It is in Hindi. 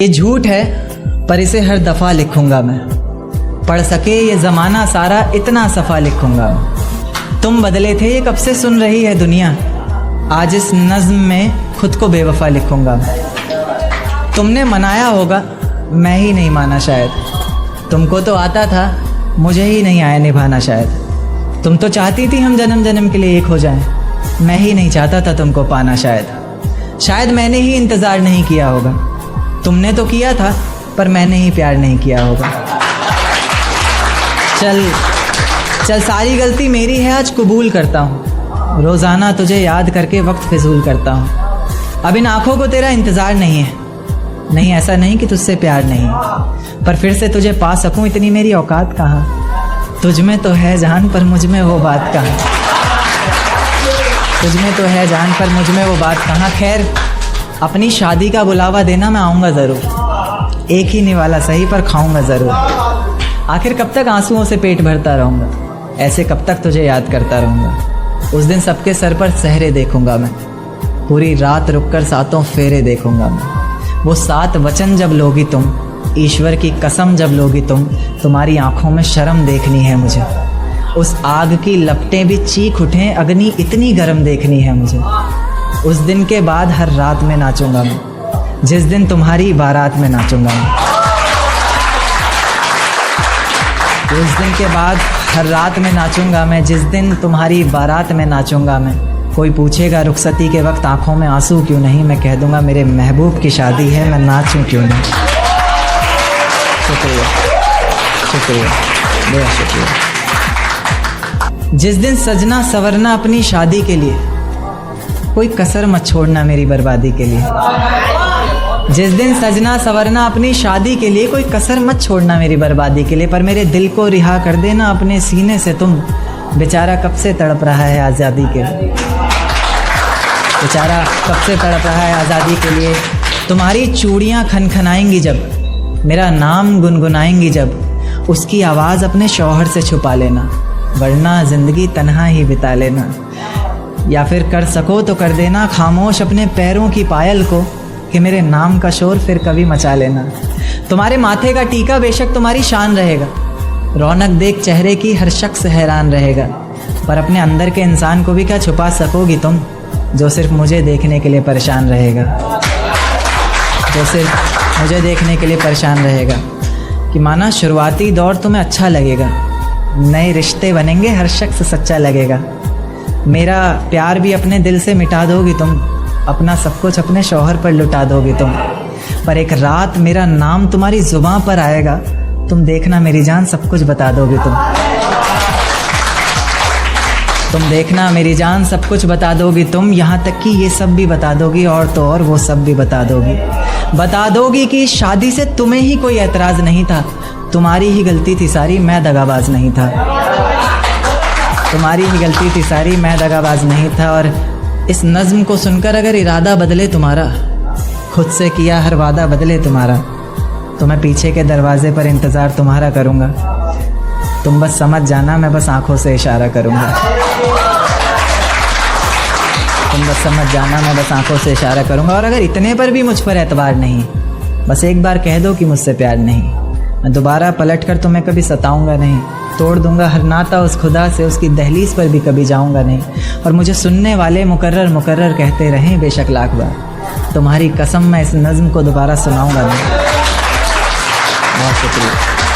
ये झूठ है पर इसे हर दफ़ा लिखूंगा मैं, पढ़ सके ये ज़माना सारा इतना सफ़ा लिखूंगा मैं। तुम बदले थे ये कब से सुन रही है दुनिया, आज इस नज़्म में खुद को बेवफा लिखूंगा मैं। तुमने मनाया होगा मैं ही नहीं माना शायद, तुमको तो आता था मुझे ही नहीं आया निभाना शायद। तुम तो चाहती थी हम जन्म जन्म के लिए एक हो जाएं, मैं ही नहीं चाहता था तुमको पाना शायद मैंने ही इंतज़ार नहीं किया होगा। तुमने तो किया था पर मैंने ही प्यार नहीं किया होगा। चल सारी गलती मेरी है, आज कबूल करता हूँ। रोज़ाना तुझे याद करके वक्त फिजूल करता हूँ। अब इन आँखों को तेरा इंतज़ार नहीं है, नहीं ऐसा नहीं कि तुझसे प्यार नहीं, पर फिर से तुझे पा सकूँ इतनी मेरी औकात कहाँ। तुझ में तो है जान पर मुझ में वो बात कहाँ, तुझ में तो है जान पर मुझ में वो बात कहाँ। खैर अपनी शादी का बुलावा देना, मैं आऊँगा ज़रूर, एक ही निवाला सही पर खाऊँगा ज़रूर। आखिर कब तक आंसुओं से पेट भरता रहूँगा, ऐसे कब तक तुझे याद करता रहूँगा। उस दिन सबके सर पर सहरे देखूँगा मैं, पूरी रात रुककर सातों फेरे देखूँगा मैं। वो 7 वचन जब लोगी तुम, ईश्वर की कसम जब लोगी तुम, तुम्हारी आँखों में शर्म देखनी है मुझे। उस आग की लपटें भी चीख उठें, अग्नि इतनी गर्म देखनी है मुझे। उस दिन के बाद हर रात में नाचूंगा मैं, जिस दिन तुम्हारी बारात में नाचूंगा मैं। उस दिन के बाद हर रात में नाचूंगा मैं, जिस दिन तुम्हारी बारात में नाचूंगा मैं। कोई पूछेगा रुखसती के वक्त आंखों में आंसू क्यों नहीं, मैं कह दूंगा मेरे महबूब की शादी है, मैं नाचूं क्यों नहीं। शुक्रिया शुक्रिया बहुत शुक्रिया। जिस दिन सजना सवरना अपनी शादी के लिए, कोई कसर मत छोड़ना मेरी बर्बादी के लिए। जिस दिन सजना सवरना अपनी शादी के लिए, कोई कसर मत छोड़ना मेरी बर्बादी के लिए। पर मेरे दिल को रिहा कर देना अपने सीने से तुम, बेचारा कब से तड़प रहा है आज़ादी के लिए, बेचारा कब से तड़प रहा है आज़ादी के लिए। तुम्हारी चूड़ियाँ खनखनाएंगी जब, मेरा नाम गुनगुनाएंगी जब, उसकी आवाज़ अपने शौहर से छुपा लेना, वरना ज़िंदगी तन्हा ही बिता लेना। या फिर कर सको तो कर देना खामोश अपने पैरों की पायल को, कि मेरे नाम का शोर फिर कभी मचा लेना। तुम्हारे माथे का टीका बेशक तुम्हारी शान रहेगा, रौनक देख चेहरे की हर शख्स हैरान रहेगा। पर अपने अंदर के इंसान को भी क्या छुपा सकोगी तुम, जो सिर्फ मुझे देखने के लिए परेशान रहेगा, जो सिर्फ मुझे देखने के लिए परेशान रहेगा। कि माना शुरुआती दौर तुम्हें अच्छा लगेगा, नए रिश्ते बनेंगे हर शख्स सच्चा लगेगा। मेरा प्यार भी अपने दिल से मिटा दोगी तुम, अपना सब कुछ अपने शौहर पर लुटा दोगी तुम। पर एक रात मेरा नाम तुम्हारी ज़ुबान पर आएगा, तुम देखना मेरी जान सब कुछ बता दोगी तुम देखना मेरी जान सब कुछ बता दोगी तुम। यहाँ तक कि ये सब भी बता दोगी, और तो और वो सब भी बता दोगी कि शादी से तुम्हें ही कोई एतराज़ नहीं था, तुम्हारी ही गलती थी सारी, मैं दगाबाज नहीं था। तुम्हारी ही गलती थी सारी, मैं दगाबाज नहीं था। और इस नज़्म को सुनकर अगर इरादा बदले तुम्हारा, खुद से किया हर वादा बदले तुम्हारा, तो मैं पीछे के दरवाजे पर इंतज़ार तुम्हारा करूँगा। तुम बस समझ जाना, मैं बस आँखों से इशारा करूँगा। तुम बस समझ जाना, मैं बस आँखों से इशारा करूँगा। और अगर इतने पर भी मुझ पर एतबार नहीं, बस एक बार कह दो कि मुझसे प्यार नहीं, मैं दोबारा पलट कर तुम्हें कभी सताऊँगा नहीं। तोड़ दूंगा हर नाता उस खुदा से, उसकी दहलीज पर भी कभी जाऊंगा नहीं। और मुझे सुनने वाले मुकर्रर मुकर्रर कहते रहें बेशक लाख बार, तुम्हारी कसम मैं इस नज़्म को दोबारा सुनाऊंगा नहीं। बहुत शुक्रिया।